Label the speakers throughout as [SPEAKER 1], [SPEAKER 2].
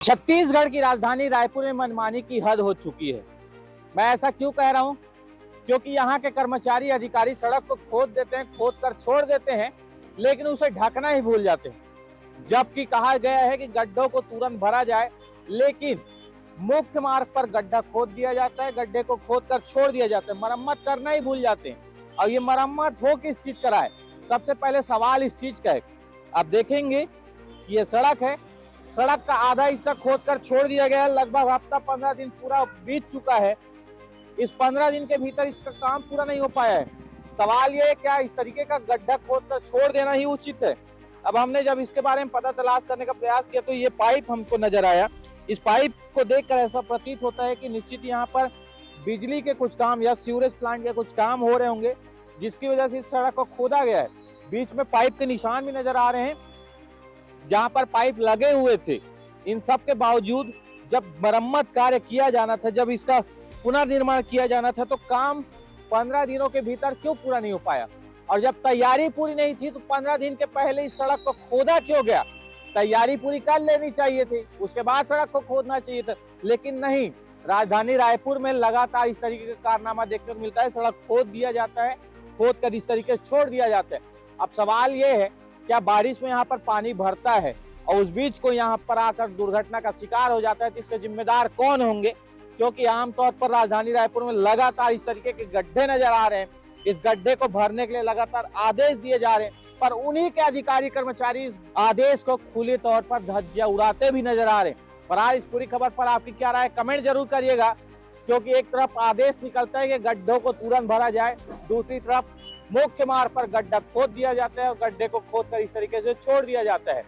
[SPEAKER 1] छत्तीसगढ़ की राजधानी रायपुर में मनमानी की हद हो चुकी है। मैं ऐसा क्यों कह रहा हूं? क्योंकि यहाँ के कर्मचारी अधिकारी सड़क को खोद देते हैं, खोद कर छोड़ देते हैं, लेकिन उसे ढकना ही भूल जाते हैं। जबकि कहा गया है कि गड्ढों को तुरंत भरा जाए, लेकिन मुख्य मार्ग पर गड्ढा खोद दिया जाता है, गड्ढे को खोद कर छोड़ दिया जाता है, मरम्मत करना ही भूल जाते हैं। और ये मरम्मत हो किस चीज का है? सबसे पहले सवाल इस चीज का है। आप देखेंगे कि ये सड़क है, सड़क का आधा हिस्सा खोद कर छोड़ दिया गया है। लगभग हफ्ता 15 दिन पूरा बीत चुका है। इस 15 दिन के भीतर इसका काम पूरा नहीं हो पाया है। सवाल ये है, क्या इस तरीके का गड्ढा खोद कर छोड़ देना ही उचित है? अब हमने जब इसके बारे में पता तलाश करने का प्रयास किया तो ये पाइप हमको नजर आया। इस पाइप को देखकर ऐसा प्रतीत होता है कि निश्चित यहाँ पर बिजली के कुछ काम या सीवरेज प्लांट के कुछ काम हो रहे होंगे, जिसकी वजह से इस सड़क को खोदा गया है। बीच में पाइप के निशान भी नजर आ रहे हैं जहां पर पाइप लगे हुए थे। इन सब के बावजूद जब मरम्मत कार्य किया जाना था, जब इसका पुनर्निर्माण किया जाना था, तो काम 15 दिनों के भीतर क्यों पूरा नहीं हो पाया? और जब तैयारी पूरी नहीं थी तो 15 दिन के पहले इस सड़क को खोदा क्यों गया? तैयारी पूरी कर लेनी चाहिए थी, उसके बाद सड़क को खोदना चाहिए था, लेकिन नहीं। राजधानी रायपुर में लगातार इस तरीके का कारनामा देखने को मिलता है। सड़क खोद दिया जाता है, खोद कर इस तरीके से छोड़ दिया जाता है। अब सवाल ये है, क्या बारिश में यहाँ पर पानी भरता है और उस बीच को यहाँ पर आकर दुर्घटना का शिकार हो जाता है, तो इसके जिम्मेदार कौन होंगे? क्योंकि आमतौर पर राजधानी रायपुर में लगातार इस तरीके के गड्ढे नजर आ रहे हैं। इस गड्ढे को भरने के लिए लगातार आदेश दिए जा रहे हैं, पर उन्हीं के अधिकारी कर्मचारी इस आदेश को खुले तौर पर धज्जियां उड़ाते भी नजर आ रहे हैं। पर आज इस पूरी खबर पर आपकी क्या राय, कमेंट जरूर करिएगा। क्योंकि एक तरफ आदेश निकलता है कि गड्ढों को तुरंत भरा जाए, दूसरी तरफ मुख्य मार्ग पर गड्ढा खोद दिया जाता है और गड्ढे को खोद कर इस तरीके से छोड़ दिया जाता है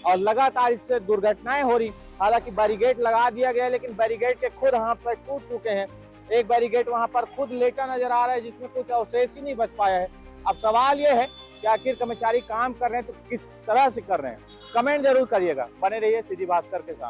[SPEAKER 1] और लगातार इससे दुर्घटनाएं हो रही। हालांकि बैरिकेड लगा दिया गया है, लेकिन बैरिकेड के खुद हाथ पर टूट चुके हैं। एक बैरिकेड वहां पर खुद लेटा नजर आ रहा है, जिसमें कुछ अवशेष ही नहीं बच पाया है। अब सवाल यह है कि आखिर कर्मचारी काम कर रहे हैं तो किस तरह से कर रहे हैं? कमेंट जरूर करिएगा। बने रहिए सीधी भास्कर के साथ।